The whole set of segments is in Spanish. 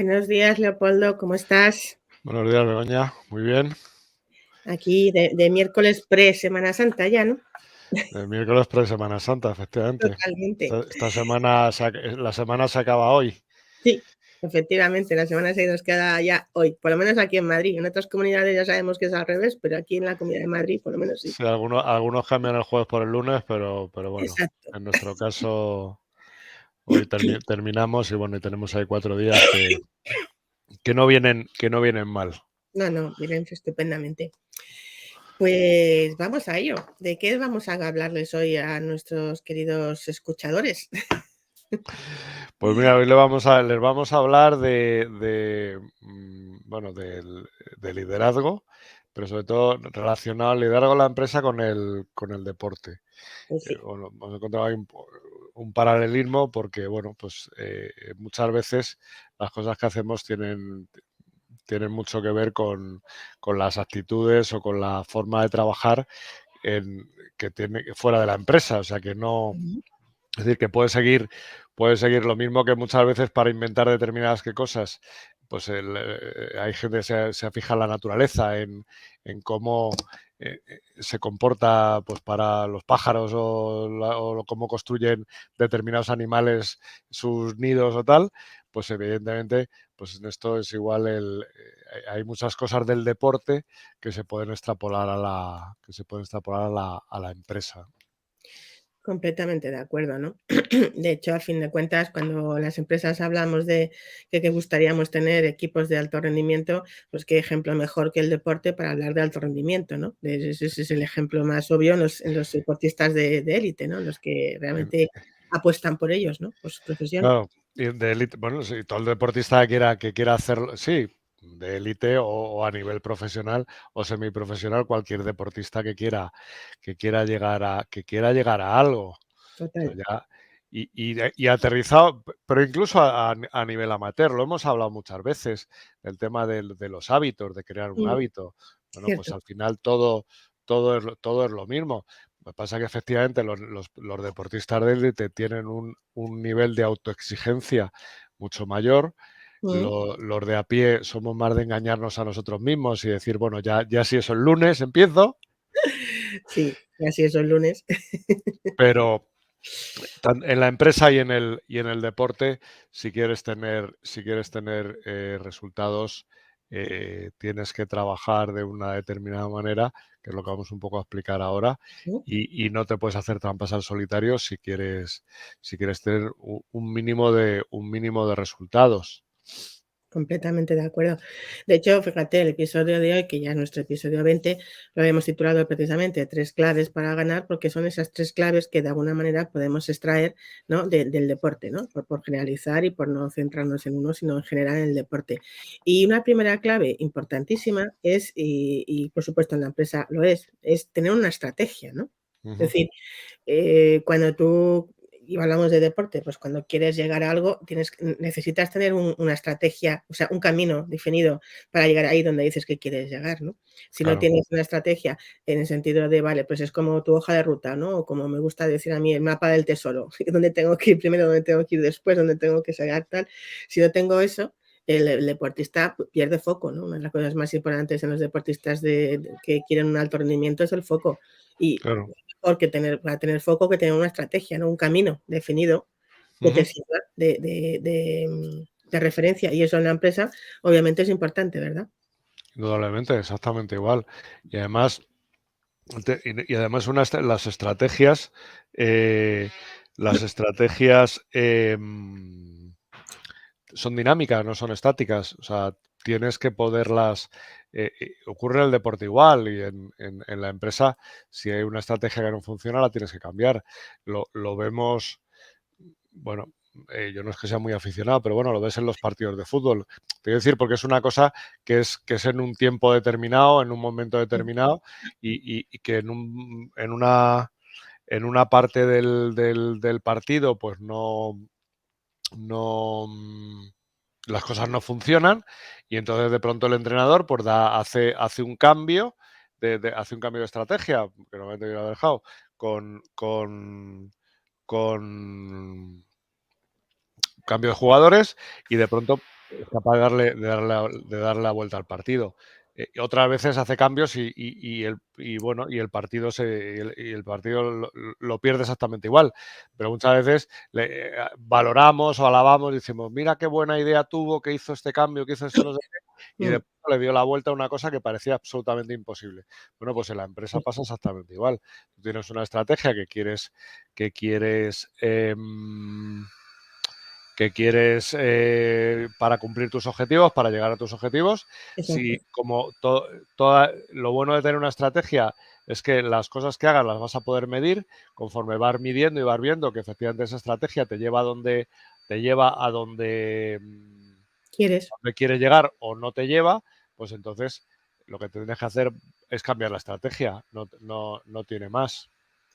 Buenos días, Leopoldo, ¿cómo estás? Buenos días, Begoña. Muy bien. Aquí de miércoles pre-Semana Santa ya, ¿no? El miércoles pre-Semana Santa, efectivamente. Totalmente. Esta semana, la semana se acaba hoy. Sí, efectivamente, la semana se nos queda ya hoy, por lo menos aquí en Madrid. En otras comunidades ya sabemos que es al revés, pero aquí en la Comunidad de Madrid, por lo menos sí. Sí, algunos cambian el jueves por el lunes, pero bueno, Exacto. en nuestro caso, hoy terminamos y bueno, y tenemos ahí 4 días que no vienen mal. No, miren, estupendamente. Pues vamos a ello. ¿De qué vamos a hablarles hoy a nuestros queridos escuchadores? Pues mira, hoy les vamos a hablar bueno, de liderazgo, pero sobre todo relacionado al liderazgo de la empresa con el deporte. Pues sí. Bueno, hemos encontrado ahí un paralelismo porque, bueno, pues muchas veces las cosas que hacemos tienen mucho que ver con las actitudes o con la forma de trabajar que tiene fuera de la empresa. O sea, que no, Ujú. es decir, que puede seguir lo mismo que muchas veces para inventar determinadas cosas. Pues hay gente que se fija en la naturaleza, en cómo se comporta pues para los pájaros o cómo construyen determinados animales sus nidos o tal. Pues evidentemente, pues en esto es igual. Hay muchas cosas del deporte que se pueden extrapolar a la empresa. Completamente de acuerdo, ¿no? De hecho, a fin de cuentas, cuando las empresas hablamos de que gustaríamos tener equipos de alto rendimiento, pues qué ejemplo mejor que el deporte para hablar de alto rendimiento, ¿no? Ese es el ejemplo más obvio en los deportistas de élite, ¿no? Los que En- realmente apuestan por ellos, ¿no? Por su profesión. Claro, y de élite, bueno, sí, todo el deportista que quiera hacerlo, sí, de élite o a nivel profesional o semiprofesional, cualquier deportista que quiera llegar a algo. O sea, Total. ya, y aterrizado, pero incluso a nivel amateur, lo hemos hablado muchas veces, el tema de los hábitos, de crear un Mm, hábito. Bueno, pues cierto. al final todo es lo mismo. Lo que pasa es que efectivamente los deportistas de élite tienen un nivel de autoexigencia mucho mayor. Mm, Los de a pie somos más de engañarnos a nosotros mismos y decir, bueno, ya si eso el lunes empiezo, sí, y así es el lunes. pero en la empresa y en el deporte, si quieres tener resultados, tienes que trabajar de una determinada manera, que es lo que vamos un poco a explicar ahora, y no te puedes hacer trampas al solitario si quieres tener un mínimo de resultados. Completamente de acuerdo. De hecho, fíjate, el episodio de hoy, que ya es nuestro episodio 20, lo hemos titulado precisamente 3 claves para ganar, porque son esas 3 claves que de alguna manera podemos extraer, ¿no? Del deporte, ¿no? Por generalizar y por no centrarnos en uno, sino en general en el deporte. Y una primera clave importantísima es, y por supuesto en la empresa lo es tener una estrategia, ¿no? Es Ujú. decir, cuando tú y hablamos de deporte, pues cuando quieres llegar a algo, necesitas tener una estrategia, o sea, un camino definido para llegar ahí donde dices que quieres llegar, ¿no? Si no Claro, tienes una estrategia en el sentido de, vale, pues es como tu hoja de ruta, ¿no? O como me gusta decir a mí, el mapa del tesoro, dónde tengo que ir primero, dónde tengo que ir después, dónde tengo que llegar, tal. Si no tengo eso, el deportista pierde foco, ¿no? Una de las cosas más importantes en los deportistas que quieren un alto rendimiento es el foco. Y claro. porque para tener foco que tener una estrategia, ¿no? Un camino definido que te Ujú. sirva de referencia. Y eso en la empresa, obviamente, es importante, ¿verdad? Indudablemente, exactamente igual. Y además, y además eh, las estrategias son dinámicas, no son estáticas. O sea, tienes que poderlas. Ocurre en el deporte igual y en la empresa, si hay una estrategia que no funciona, la tienes que cambiar. Lo vemos, bueno, yo no es que sea muy aficionado, pero bueno, lo ves en los partidos de fútbol. Te quiero decir, porque es una cosa que es en un tiempo determinado, en un momento determinado, y que en una parte del partido, pues no, las cosas no funcionan, y entonces de pronto el entrenador pues hace un cambio, hace un cambio de estrategia, que normalmente hubiera dejado, con cambio de jugadores, y de pronto es capaz de darle la vuelta al partido. Y otras veces hace cambios y el partido el partido lo pierde exactamente igual. Pero muchas veces valoramos o alabamos y decimos, mira qué buena idea tuvo, que hizo este cambio, que hizo esto, no sé qué, y Mm, de pronto le dio la vuelta a una cosa que parecía absolutamente imposible. Bueno, pues en la empresa sí, pasa exactamente igual. Tú tienes una estrategia que quieres para cumplir tus objetivos, para llegar a tus objetivos. Si exacto. como lo bueno de tener una estrategia es que las cosas que hagas las vas a poder medir conforme vas midiendo y vas viendo que efectivamente esa estrategia te lleva ¿Quieres? donde quieres llegar o no te lleva, pues entonces lo que tienes que hacer es cambiar la estrategia, no tiene más.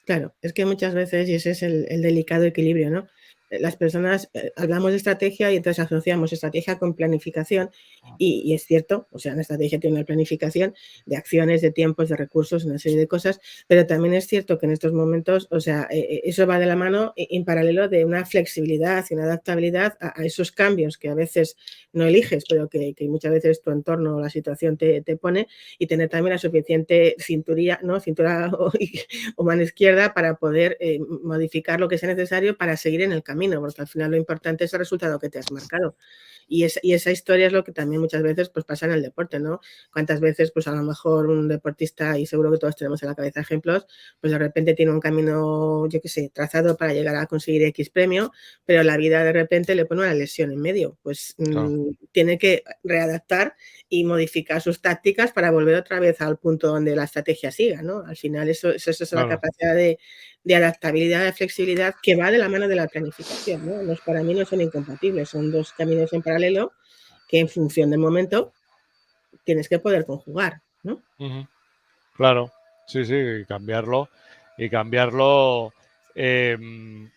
Claro, es que muchas veces, y ese es el delicado equilibrio, ¿no? Las personas, hablamos de estrategia y entonces asociamos estrategia con planificación, y es cierto, o sea, una estrategia tiene una planificación de acciones, de tiempos, de recursos, una serie de cosas, pero también es cierto que en estos momentos, o sea, eso va de la mano en paralelo de una flexibilidad y una adaptabilidad a esos cambios que a veces no eliges, pero que muchas veces tu entorno o la situación te pone, y tener también la suficiente cinturía, ¿no? Cintura o mano izquierda para poder modificar lo que sea necesario para seguir en el camino, porque al final lo importante es el resultado que te has marcado. Y esa historia es lo que también muchas veces pues, pasa en el deporte, ¿no? Cuántas veces, pues a lo mejor un deportista, y seguro que todos tenemos en la cabeza ejemplos, pues de repente tiene un camino, yo qué sé, trazado para llegar a conseguir X premio, pero la vida de repente le pone una lesión en medio. Pues Claro, tiene que readaptar y modificar sus tácticas para volver otra vez al punto donde la estrategia siga, ¿no? Al final eso es la claro. capacidad de adaptabilidad, de flexibilidad que va de la mano de la planificación, ¿no? Para mí no son incompatibles, son dos caminos en paralelo que en función del momento tienes que poder conjugar, ¿no? Ujú. Claro, sí, sí, y cambiarlo, em,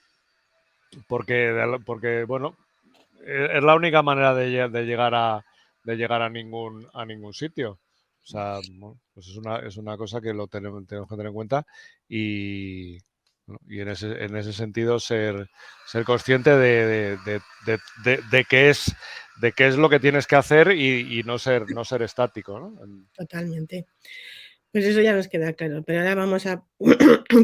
porque bueno, es la única manera de llegar a ningún sitio. O sea, bueno, pues es una cosa que tenemos que tener en cuenta y, bueno, y en ese sentido ser consciente de qué es lo que tienes que hacer y no ser estático, ¿no? Totalmente. Pues eso ya nos queda claro, pero ahora vamos a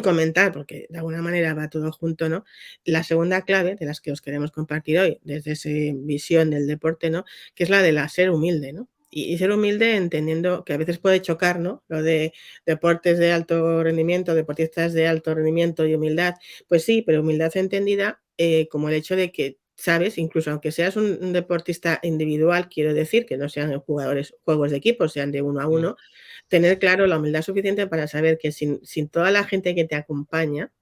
comentar, porque de alguna manera va todo junto, ¿no? La segunda clave de las que os queremos compartir hoy, desde esa visión del deporte, ¿no? Que es la de la ser humilde, ¿no? Y ser humilde entendiendo que a veces puede chocar, ¿no? Lo de deportes de alto rendimiento, deportistas de alto rendimiento y humildad. Pues sí, pero humildad entendida como el hecho de que, ¿sabes? Incluso aunque seas un deportista individual, quiero decir, que no sean jugadores, juegos de equipo, sean de uno a Mm, uno, tener claro la humildad suficiente para saber que sin toda la gente que te acompaña,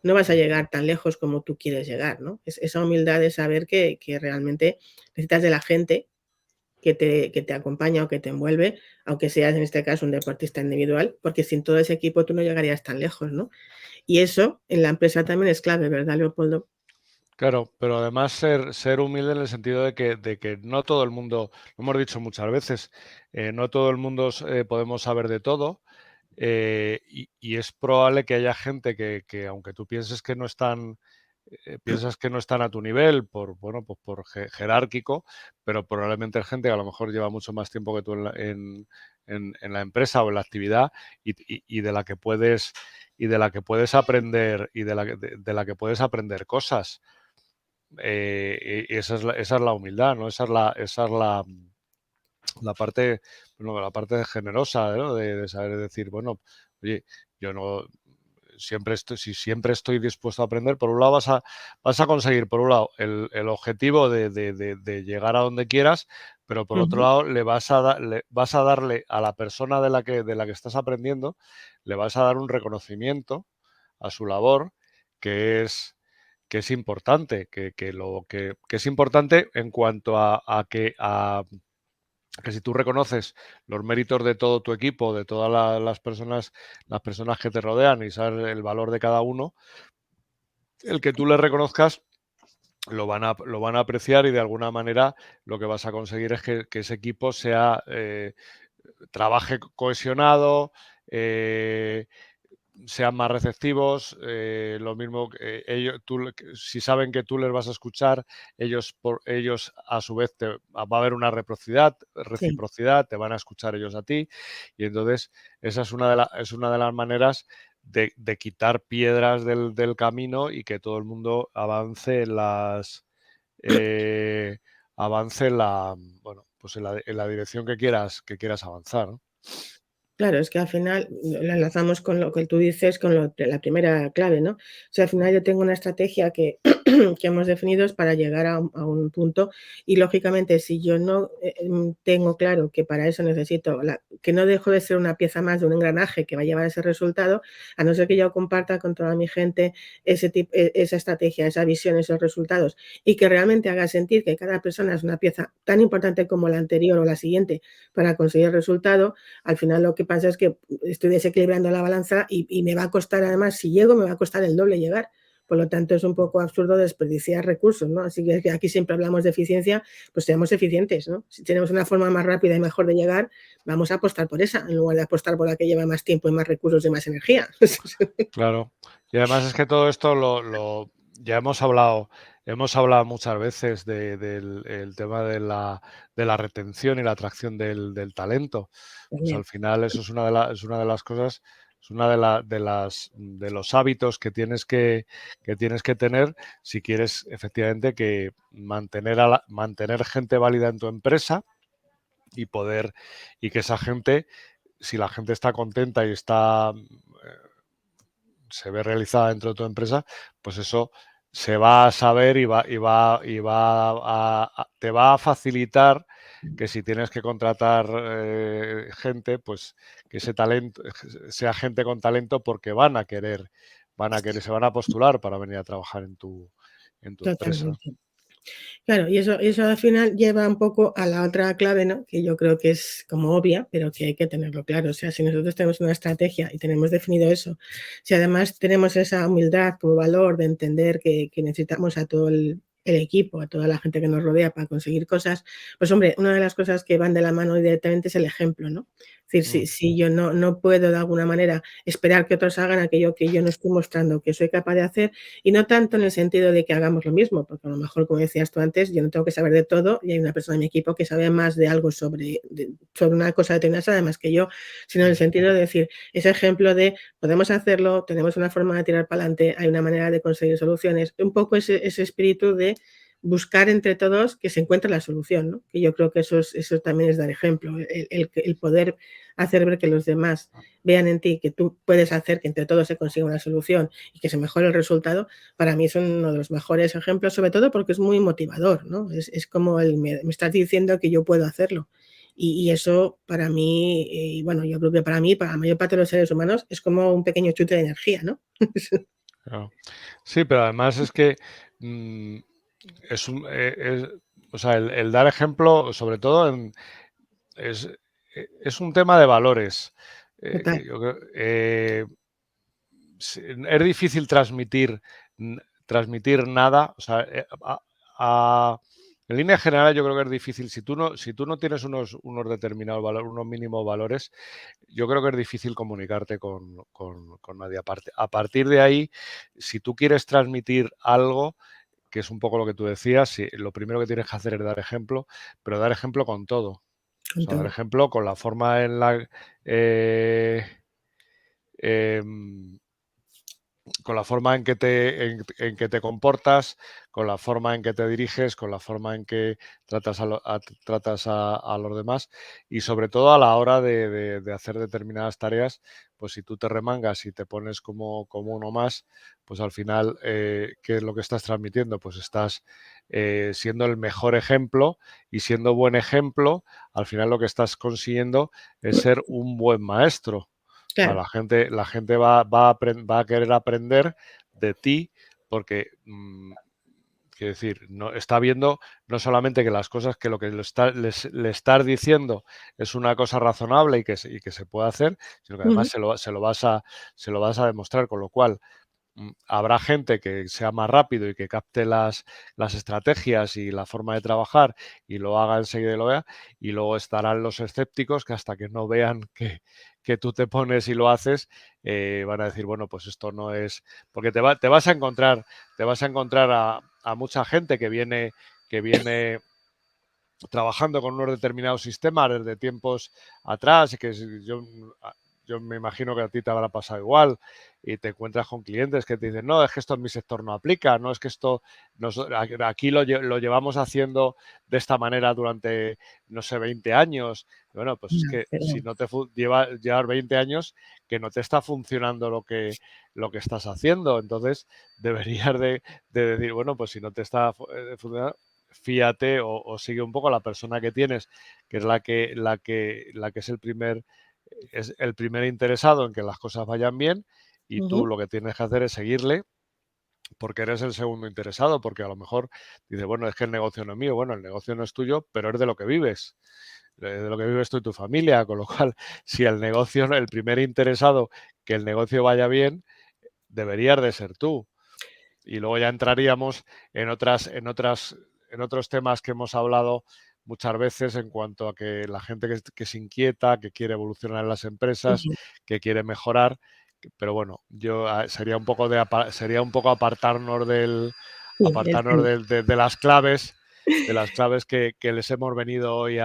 no vas a llegar tan lejos como tú quieres llegar, ¿no? Esa humildad de saber que realmente necesitas de la gente que te acompaña o que te envuelve, aunque seas en este caso un deportista individual, porque sin todo ese equipo tú no llegarías tan lejos, ¿no? Y eso en la empresa también es clave, ¿verdad, Leopoldo? claro, pero además ser humilde en el sentido de que no todo el mundo, lo hemos dicho muchas veces, no todo el mundo podemos saber de todo. Y es probable que haya gente que aunque tú piensas que no están a tu nivel bueno, pues por jerárquico, pero probablemente es gente que a lo mejor lleva mucho más tiempo que tú en la empresa o en la actividad y de la que puedes aprender de la que puedes aprender cosas. Y esa es la humildad, ¿no? Esa es la parte, bueno, la parte generosa, ¿no? De saber decir, bueno, oye, yo no si siempre estoy dispuesto a aprender, por un lado vas a conseguir, por un lado, el objetivo de llegar a donde quieras, pero por otro Ujú. lado, le vas a darle a la persona de la que estás aprendiendo, le vas a dar un reconocimiento a su labor que es importante, que es importante en cuanto a que si tú reconoces los méritos de todo tu equipo, de todas las personas que te rodean y sabes el valor de cada uno, el que tú le reconozcas lo van a apreciar y de alguna manera lo que vas a conseguir es que ese equipo trabaje cohesionado, eh, sean más receptivos, lo mismo que ellos, si saben que tú les vas a escuchar, ellos a su vez va a haber una Sí. reciprocidad, te van a escuchar ellos a ti, y entonces esa es una de las maneras de quitar piedras del camino y que todo el mundo eh, avance bueno, pues en la dirección que quieras avanzar, ¿no? Claro, es que al final lo enlazamos con lo que tú dices, con lo de la primera clave, ¿no? O sea, al final yo tengo una estrategia que, que hemos definido es para llegar a un punto y lógicamente si yo no tengo claro que para eso necesito, que no dejo de ser una pieza más de un engranaje que va a llevar a ese resultado, a no ser que yo comparta con toda mi gente esa estrategia, esa visión, esos resultados y que realmente haga sentir que cada persona es una pieza tan importante como la anterior o la siguiente para conseguir el resultado, al final lo que pasa es que estoy desequilibrando la balanza y me va a costar, además, si llego, me va a costar el doble llegar. Por lo tanto, es un poco absurdo desperdiciar recursos, ¿no? Así que aquí siempre hablamos de eficiencia, pues seamos eficientes, ¿no? Si tenemos una forma más rápida y mejor de llegar, vamos a apostar por esa, en lugar de apostar por la que lleva más tiempo y más recursos y más energía. Claro. Y además es que todo esto ya hemos hablado muchas veces del el tema de la retención y la atracción del talento. Pues al También, final eso es una de las cosas, es una de los hábitos que tienes que tener si quieres efectivamente que mantener gente válida en tu empresa y y que esa gente, si la gente está contenta y se ve realizada dentro de tu empresa, pues eso se va a saber te va a facilitar que si tienes que contratar gente, pues que ese talento sea gente con talento porque se van a postular para venir a trabajar en tu empresa. totalmente. Claro, y eso al final lleva un poco a la otra clave, ¿no? Que yo creo que es como obvia, pero que hay que tenerlo claro. O sea, si nosotros tenemos una estrategia y tenemos definido eso, si además tenemos esa humildad como valor de entender que necesitamos a todo el equipo, a toda la gente que nos rodea para conseguir cosas, pues hombre, una de las cosas que van de la mano directamente es el ejemplo, ¿no? Es decir, Mm, si yo no puedo de alguna manera esperar que otros hagan aquello que yo no estoy mostrando que soy capaz de hacer, y no tanto en el sentido de que hagamos lo mismo, porque a lo mejor, como decías tú antes, yo no tengo que saber de todo y hay una persona en mi equipo que sabe más de algo sobre una cosa determinada, además que yo, sino en el mm, sentido de decir, ese ejemplo de podemos hacerlo, tenemos una forma de tirar para adelante, hay una manera de conseguir soluciones, un poco ese espíritu de buscar entre todos que se encuentre la solución, ¿no? Que yo creo que eso también es dar ejemplo, el poder hacer ver que los demás vean en ti que tú puedes hacer que entre todos se consiga una solución y que se mejore el resultado, para mí es uno de los mejores ejemplos, sobre todo porque es muy motivador, ¿no? Es como me estás diciendo que yo puedo hacerlo. Y eso para mí, y bueno, yo creo que para mí, para la mayor parte de los seres humanos, es como un pequeño chute de energía, ¿no? claro. Sí, pero además es que mm, es un, o sea, el dar ejemplo, sobre todo es, es un tema de valores. Total, Yo creo, es difícil transmitir nada. O sea, en línea general yo creo que es difícil. Si tú no tienes unos determinados valores, unos mínimos valores, yo creo que es difícil comunicarte con nadie. A partir de ahí, si tú quieres transmitir algo, que es un poco lo que tú decías, lo primero que tienes que hacer es dar ejemplo, pero dar ejemplo con todo. O con sea, dar todo. ejemplo con la forma en la... em, con la forma en que te comportas, con la forma en que te diriges, con la forma en que tratas a los demás y sobre todo a la hora de hacer determinadas tareas, pues si tú te remangas y te pones como uno más, pues al final, ¿qué es lo que estás transmitiendo? Pues estás siendo el mejor ejemplo y siendo buen ejemplo, al final lo que estás consiguiendo es ser un buen maestro. O sea, Claro, la gente va a querer aprender de ti porque, quiero decir, no, está viendo no solamente que las cosas, que lo que le estás diciendo es una cosa razonable y que se puede hacer, sino que además ujú, se lo vas a demostrar, con lo cual habrá gente que sea más rápido y que capte las estrategias y la forma de trabajar y lo haga enseguida y lo vea, y luego estarán los escépticos que hasta que no vean que tú te pones y lo haces, van a decir, bueno, pues esto no es, porque te vas a encontrar a mucha gente que viene trabajando con unos determinados sistemas desde tiempos atrás, y que yo me imagino que a ti te habrá pasado igual, y te encuentras con clientes que te dicen, no, es que esto en mi sector no aplica, no es que esto, aquí lo llevamos haciendo de esta manera durante, no sé, 20 años. Bueno, pues es Ya, que si pero no te llevar 20 años que no te está funcionando lo que estás haciendo, entonces deberías de decir, bueno, pues si no te está funcionando, fíate o sigue un poco a la persona que tienes, que es la que es el primer interesado en que las cosas vayan bien, y tú ujú, lo que tienes que hacer es seguirle porque eres el segundo interesado, porque a lo mejor dice, bueno, es que el negocio no es mío. Bueno, el negocio no es tuyo, pero es de lo que vives, de lo que vives tú y tu familia, con lo cual, si el negocio, el primer interesado que el negocio vaya bien, deberías de ser tú. Y luego ya entraríamos en otros temas que hemos hablado muchas veces en cuanto a que la gente que se inquieta, que quiere evolucionar en las empresas, ujú, que quiere mejorar. Pero bueno, sería un poco sí, el apartarnos tema de las claves que les hemos venido hoy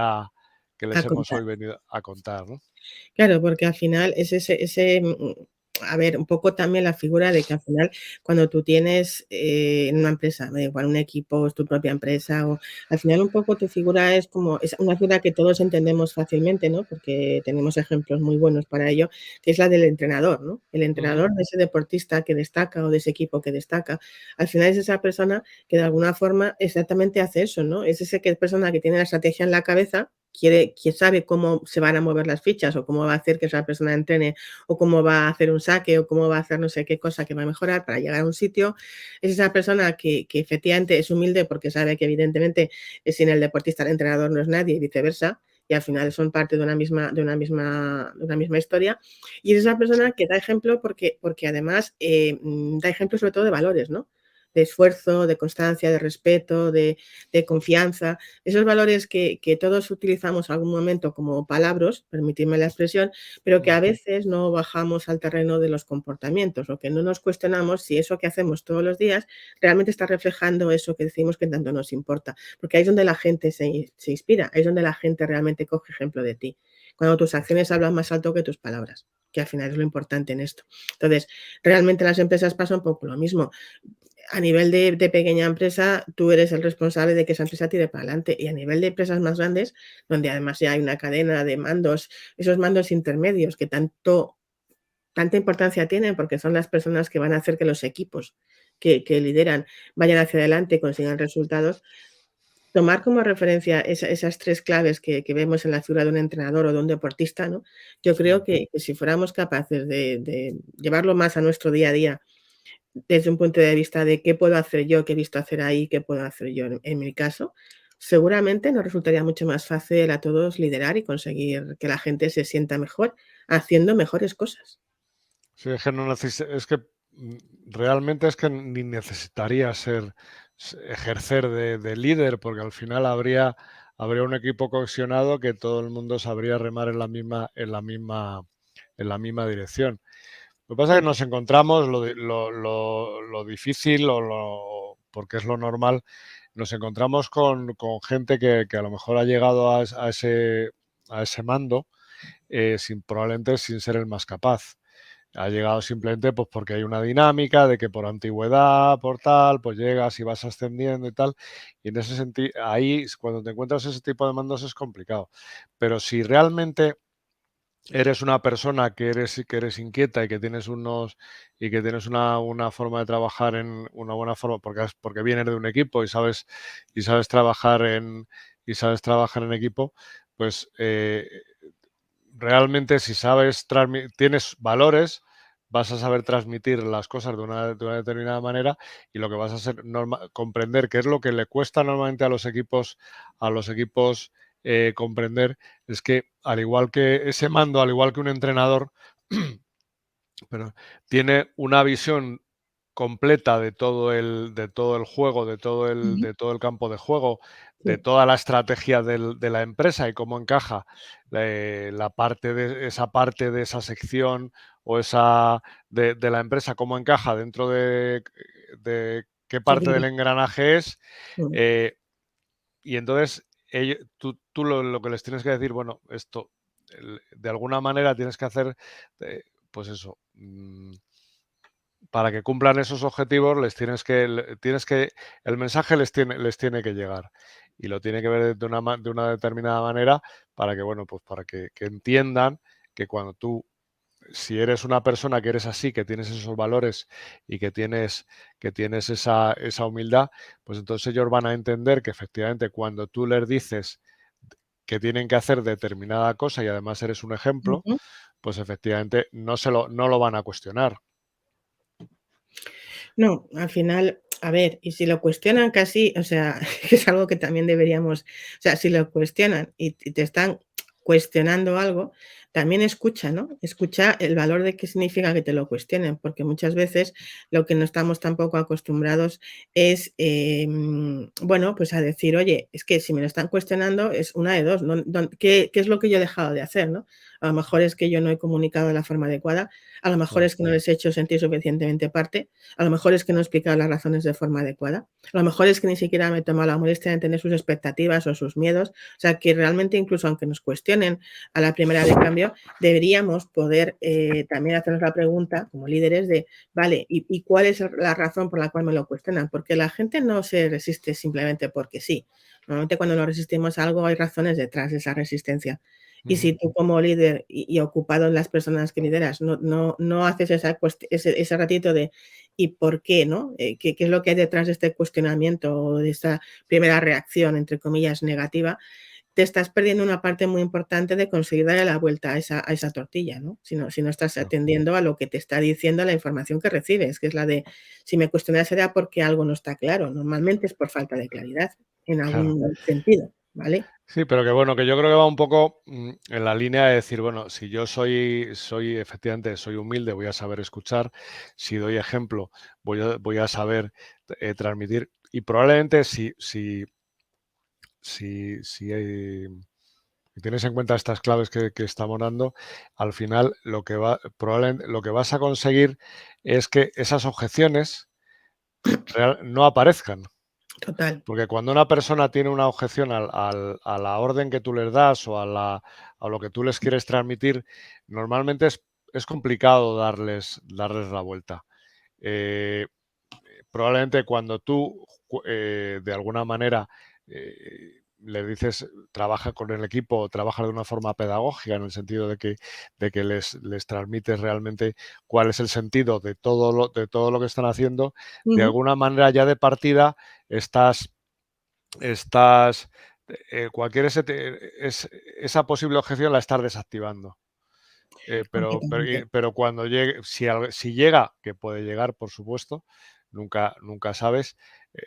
que les a hemos contar. hoy venido a contar, ¿no? Claro, porque al final es a ver, un poco también la figura de que al final cuando tú tienes, en una empresa, me da igual, un equipo, es tu propia empresa, o al final un poco tu figura es como es una figura que todos entendemos fácilmente, ¿no? Porque tenemos ejemplos muy buenos para ello, que es la del entrenador, ¿no? El Ujú, entrenador de ese deportista que destaca o de ese equipo que destaca, al final es esa persona que de alguna forma exactamente hace eso, ¿no? Es ese que persona que tiene la estrategia en la cabeza, que sabe cómo se van a mover las fichas o cómo va a hacer que esa persona entrene o cómo va a hacer un saque o cómo va a hacer no sé qué cosa que va a mejorar para llegar a un sitio. Es esa persona que efectivamente es humilde porque sabe que evidentemente sin el deportista el entrenador no es nadie y viceversa. Y al final son parte de una misma historia. Y es esa persona que da ejemplo porque además da ejemplo sobre todo de valores, ¿no? De esfuerzo, de constancia, de respeto, de confianza, esos valores que todos utilizamos en algún momento como palabras, permitidme la expresión, pero que a ujú. veces no bajamos al terreno de los comportamientos, o que no nos cuestionamos si eso que hacemos todos los días realmente está reflejando eso que decimos que tanto nos importa, porque ahí es donde la gente se inspira, ahí es donde la gente realmente coge ejemplo de ti, cuando tus acciones hablan más alto que tus palabras, que al final es lo importante en esto. Entonces, realmente en las empresas pasa un poco lo mismo. A nivel de pequeña empresa, tú eres el responsable de que esa empresa tire para adelante. Y a nivel de empresas más grandes, donde además ya hay una cadena de mandos, esos mandos intermedios que tanta importancia tienen, porque son las personas que van a hacer que los equipos que lideran vayan hacia adelante y consigan resultados. Tomar como referencia esas 3 claves que vemos en la figura de un entrenador o de un deportista, ¿no? Yo creo Mm. que si fuéramos capaces de llevarlo más a nuestro día a día, desde un punto de vista de qué puedo hacer yo, qué he visto hacer ahí, qué puedo hacer yo en mi caso, seguramente nos resultaría mucho más fácil a todos liderar y conseguir que la gente se sienta mejor haciendo mejores cosas. Sí, es que no es que realmente es que ni necesitaría ejercer de líder, porque al final habría un equipo cohesionado que todo el mundo sabría remar en la misma dirección. Lo que pasa es que Ujú, nos encontramos lo difícil, porque es lo normal, nos encontramos con gente que a lo mejor ha llegado a ese mando, probablemente sin ser el más capaz. Ha llegado simplemente pues porque hay una dinámica de que por antigüedad, por tal, pues llegas y vas ascendiendo y tal. Y en ese sentido, ahí cuando te encuentras ese tipo de mandos es complicado. Pero si realmente eres una persona que eres inquieta y que tienes una forma de trabajar en una buena forma, porque vienes de un equipo y sabes trabajar en equipo, pues realmente si tienes valores, vas a saber transmitir las cosas de una determinada manera, y lo que vas a hacer comprender qué es lo que le cuesta normalmente a los equipos comprender, es que al igual que ese mando, al igual que un entrenador, pero tiene una visión completa de todo el juego, Ujú. de todo el campo de juego, de Sí, toda la estrategia de la empresa y cómo encaja esa parte de esa sección o esa de la empresa, cómo encaja dentro de qué su parte del vida. engranaje es. Mm. eh, y entonces tú lo que les tienes que decir, bueno, esto de alguna manera tienes que hacer, pues eso. Para que cumplan esos objetivos el mensaje les tiene que llegar y lo tiene que ver de una determinada manera para que, bueno, pues para que entiendan que cuando tú, si eres una persona que eres así, que tienes esos valores y que tienes esa humildad, pues entonces ellos van a entender que efectivamente cuando tú les dices que tienen que hacer determinada cosa y además eres un ejemplo, Ujú. pues efectivamente no lo van a cuestionar. No, al final, a ver, y si lo cuestionan casi, o sea, que es algo que también deberíamos, o sea, si lo cuestionan y te están cuestionando algo, también escucha, ¿no? Escucha el valor de qué significa que te lo cuestionen, porque muchas veces lo que no estamos tampoco acostumbrados es, bueno, pues a decir, oye, es que si me lo están cuestionando es una de dos, ¿qué es lo que yo he dejado de hacer, ¿no? A lo mejor es que yo no he comunicado de la forma adecuada, a lo mejor Claro, es que no les he hecho sentir suficientemente parte, a lo mejor es que no he explicado las razones de forma adecuada. A lo mejor es que ni siquiera me he tomado la molestia de entender sus expectativas o sus miedos. O sea, que realmente incluso aunque nos cuestionen a la primera de cambio, deberíamos poder también hacernos la pregunta como líderes de, vale, ¿y cuál es la razón por la cual me lo cuestionan? Porque la gente no se resiste simplemente porque sí. Normalmente cuando nos resistimos a algo hay razones detrás de esa resistencia. Y ujú, si tú como líder y ocupado en las personas que lideras no haces ese ratito de ¿y por qué, no? ¿Qué es lo que hay detrás de este cuestionamiento o de esta primera reacción, entre comillas, negativa? Te estás perdiendo una parte muy importante de conseguir darle la vuelta a esa tortilla, ¿no? Si no estás claro, atendiendo a lo que te está diciendo la información que recibes, que es la de, si me cuestionas será porque algo no está claro. Normalmente es por falta de claridad, en claro. algún sentido, ¿vale? Sí, pero que bueno, que yo creo que va un poco en la línea de decir, bueno, si yo soy efectivamente, soy humilde, voy a saber escuchar, si doy ejemplo, voy a saber transmitir. Y probablemente si tienes en cuenta estas claves que estamos dando, al final probablemente lo que vas a conseguir es que esas objeciones no aparezcan. Total. Porque cuando una persona tiene una objeción a la orden que tú les das o a lo que tú les quieres transmitir, normalmente es complicado darles la vuelta. Eh, Probablemente cuando tú de alguna manera le dices, trabaja con el equipo, trabaja de una forma pedagógica en el sentido de que les transmites realmente cuál es el sentido de todo lo que están haciendo, de Ujú. alguna manera ya de partida estás cualquier esa posible objeción la estás desactivando. Completamente. Pero cuando llegue, si llega, que puede llegar, por supuesto, nunca sabes,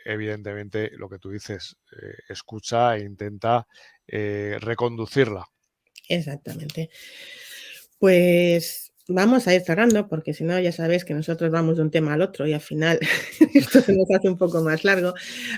evidentemente lo que tú dices, escucha e intenta reconducirla. Exactamente. Pues vamos a ir cerrando, porque si no, ya sabéis que nosotros vamos de un tema al otro y al final esto se nos hace un poco más largo.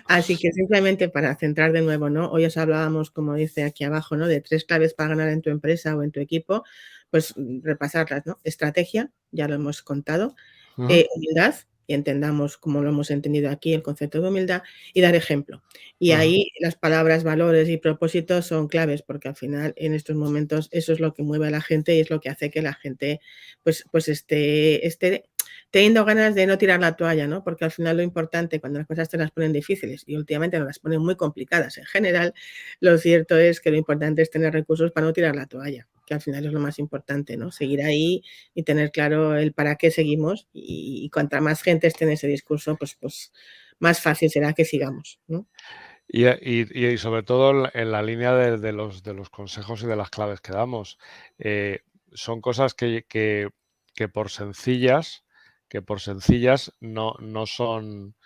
Así que simplemente para centrar de nuevo, ¿no? Hoy os hablábamos, como dice aquí abajo, ¿no? De 3 claves para ganar en tu empresa o en tu equipo, pues repasarlas, ¿no? Estrategia, ya lo hemos contado, Ujú, humildad, y entendamos como lo hemos entendido aquí, el concepto de humildad, y dar ejemplo. Y ajá. ahí las palabras, valores y propósitos son claves, porque al final en estos momentos eso es lo que mueve a la gente y es lo que hace que la gente pues esté teniendo ganas de no tirar la toalla, ¿no? Porque al final lo importante cuando las cosas te las ponen difíciles y últimamente nos las ponen muy complicadas en general, lo cierto es que lo importante es tener recursos para no tirar la toalla, que al final es lo más importante, ¿no? Seguir ahí y tener claro el para qué seguimos y cuanta más gente esté en ese discurso, pues más fácil será que sigamos, ¿no? Y sobre todo en la línea de los consejos y de las claves que damos. Son cosas que que por sencillas no son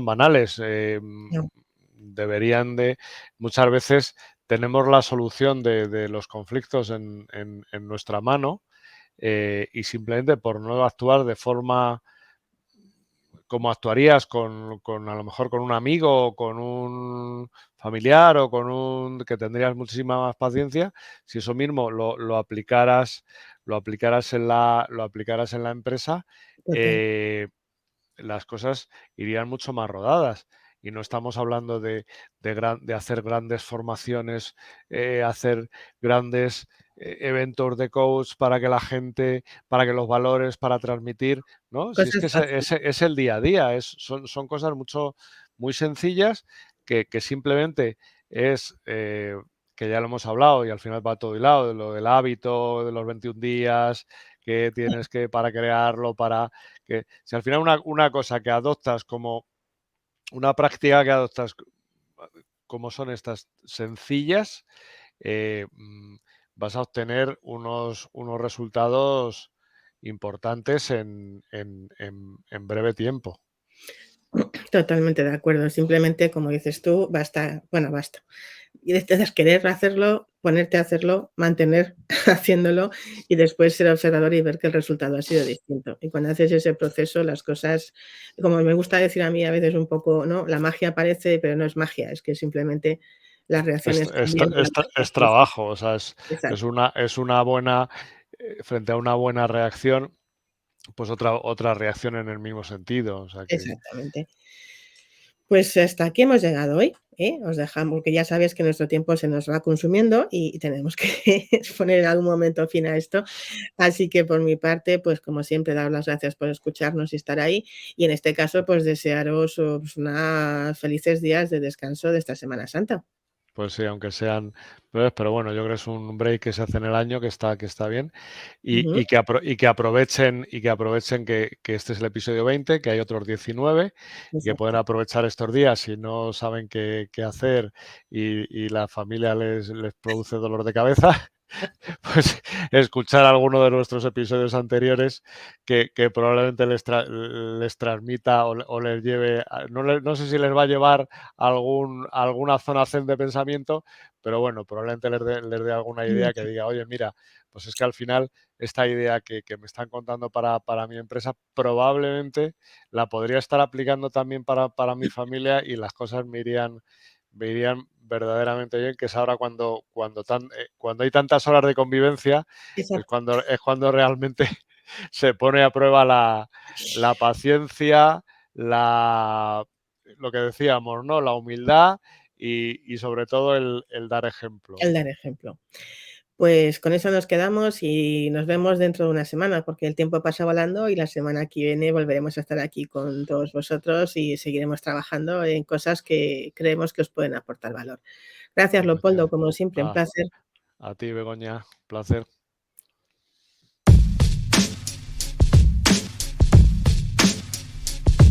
banales. No, Deberían de, muchas veces tenemos la solución de los conflictos en nuestra mano y simplemente por no actuar de forma como actuarías con a lo mejor con un amigo o con un familiar o con un que tendrías muchísima más paciencia, si eso mismo lo aplicaras en la empresa, total. las cosas irían mucho más rodadas. Y no estamos hablando de hacer grandes formaciones, hacer grandes eventos de coach para que la gente, para que los valores, para transmitir, ¿no? Si es Cosas que fáciles. es el día a día, son cosas muy sencillas que simplemente es, que ya lo hemos hablado y al final va todo hilado, de lo del hábito, de los 21 días que tienes que para crearlo, para que si al final una cosa que adoptas como una práctica que adoptas como son estas sencillas, vas a obtener unos resultados importantes en breve tiempo. Totalmente de acuerdo. Simplemente, como dices tú, basta, bueno, basta. Y entonces querer hacerlo, ponerte a hacerlo, mantener haciéndolo y después ser observador y ver que el resultado ha sido distinto. Y cuando haces ese proceso, las cosas, como me gusta decir a mí a veces un poco, ¿no? La magia aparece, pero no es magia, es que simplemente las reacciones cambian y la magia Es crece. trabajo, o sea, Exacto, es una buena, frente a una buena reacción, pues otra reacción en el mismo sentido. O sea que, exactamente. Pues hasta aquí hemos llegado hoy, ¿eh? Os dejamos, porque ya sabes que nuestro tiempo se nos va consumiendo y tenemos que poner en algún momento fin a esto. Así que por mi parte, pues como siempre, daros las gracias por escucharnos y estar ahí. Y en este caso, pues desearos pues, unas felices días de descanso de esta Semana Santa. pues sí, aunque sean breves, pero bueno, yo creo que es un break que se hace en el año que está bien Ujú, y que aprovechen que este es el episodio 20, que hay otros 19 y que pueden exacto. aprovechar estos días si no saben qué hacer y la familia les produce dolor de cabeza, pues escuchar alguno de nuestros episodios anteriores que probablemente les transmita o les lleve, no sé si les va a llevar a alguna zona zen de pensamiento, pero bueno, probablemente les dé alguna idea que diga, oye, mira, pues es que al final esta idea que me están contando para mi empresa probablemente la podría estar aplicando también para mi familia y las cosas me irían verdaderamente bien, que es ahora cuando hay tantas horas de convivencia, Exacto. es cuando realmente se pone a prueba la paciencia, lo que decíamos, ¿no? La humildad y sobre todo el dar ejemplo, El ¿no? dar ejemplo. Pues con eso nos quedamos y nos vemos dentro de una semana, porque el tiempo pasa volando y la semana que viene volveremos a estar aquí con todos vosotros y seguiremos trabajando en cosas que creemos que os pueden aportar valor. Gracias, Leopoldo, Efectivamente. como siempre, un Ah, placer. a ti, Begoña, placer.